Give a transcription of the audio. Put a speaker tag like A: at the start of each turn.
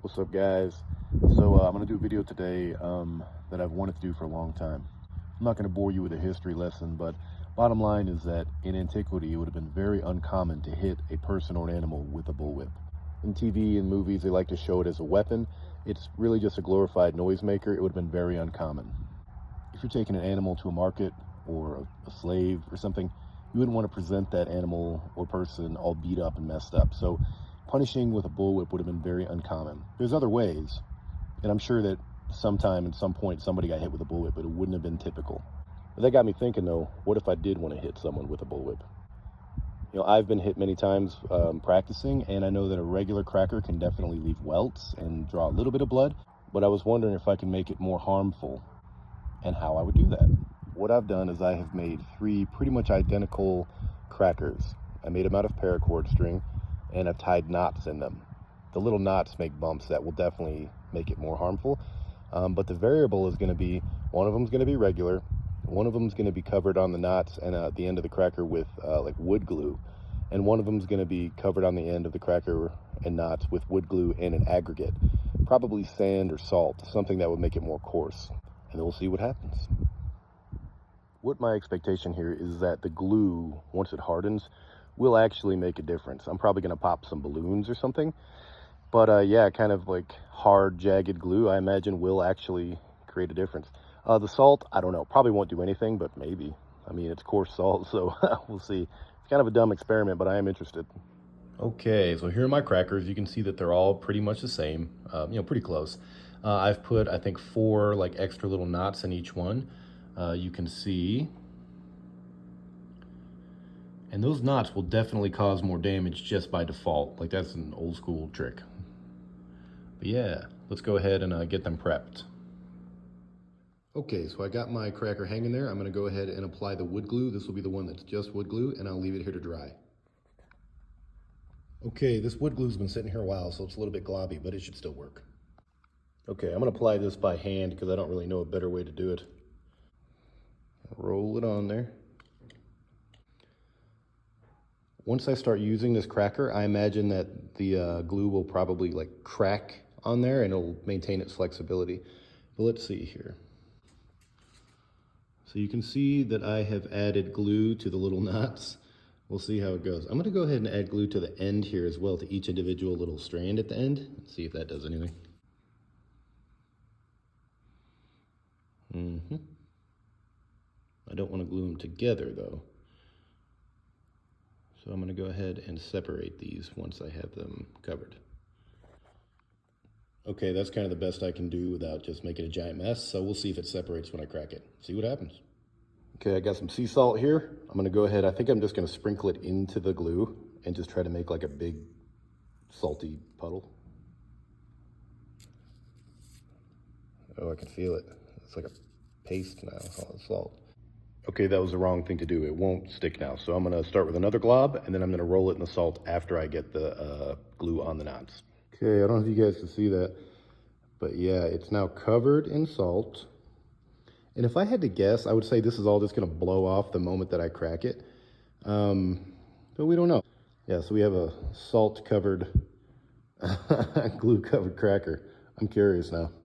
A: What's up, guys? So I'm going to do a video today that I've wanted to do for a long time. I'm not going to bore you with a history lesson, but bottom line is that in antiquity it would have been very uncommon to hit a person or an animal with a bullwhip. In TV and movies they like to show it as a weapon. It's really just a glorified noisemaker. It would have been very uncommon. If you're taking an animal to a market or a slave or something, you wouldn't want to present that animal or person all beat up and messed up. So punishing with a bullwhip would have been very uncommon. There's other ways, and I'm sure that sometime at some point somebody got hit with a bullwhip, but it wouldn't have been typical. But that got me thinking though, what if I did want to hit someone with a bullwhip? You know, I've been hit many times practicing, and I know that a regular cracker can definitely leave welts and draw a little bit of blood, but I was wondering if I can make it more harmful and how I would do that. What I've done is I have made 3 pretty much identical crackers. I made them out of paracord string, and I've tied knots in them. The little knots make bumps that will definitely make it more harmful, but the variable is going to be, one of them is going to be regular, one of them is going to be covered on the knots and at the end of the cracker with like wood glue, and one of them is going to be covered on the end of the cracker and knots with wood glue and an aggregate, probably sand or salt, something that would make it more coarse, and we'll see what happens. What my expectation here is that the glue, once it hardens, will actually make a difference. I'm probably going to pop some balloons or something, but yeah, kind of like hard, jagged glue, I imagine will actually create a difference. The salt, I don't know, probably won't do anything, but maybe. I mean, it's coarse salt, so we'll see. It's kind of a dumb experiment, but I am interested. Okay, so here are my crackers. You can see that they're all pretty much the same, pretty close. I've put, I think, 4 like extra little knots in each one. You can see, and those knots will definitely cause more damage just by default. Like, that's an old school trick. But yeah, let's go ahead and get them prepped. Okay, so I got my cracker hanging there. I'm gonna go ahead and apply the wood glue. This will be the one that's just wood glue, and I'll leave it here to dry. Okay, this wood glue's been sitting here a while, so it's a little bit globby, but it should still work. Okay, I'm gonna apply this by hand because I don't really know a better way to do it. Roll it on there. Once I start using this cracker, I imagine that the glue will probably like crack on there and it'll maintain its flexibility. But let's see here. So you can see that I have added glue to the little knots. We'll see how it goes. I'm gonna go ahead and add glue to the end here as well, to each individual little strand at the end. Let's see if that does anything. I don't want to glue them together though. So I'm going to go ahead and separate these once I have them covered. Okay, that's kind of the best I can do without just making a giant mess. So we'll see if it separates when I crack it. See what happens. Okay, I got some sea salt here. I'm going to go ahead, I think I'm just going to sprinkle it into the glue and just try to make like a big salty puddle. Oh, I can feel it. It's like a paste now, all the salt. Okay, that was the wrong thing to do. It won't stick now. So I'm gonna start with another glob, and then I'm gonna roll it in the salt after I get the glue on the knots. Okay, I don't know if you guys can see that, but yeah, it's now covered in salt. And if I had to guess, I would say this is all just gonna blow off the moment that I crack it. But we don't know. Yeah, so we have a salt-covered, glue-covered cracker. I'm curious now.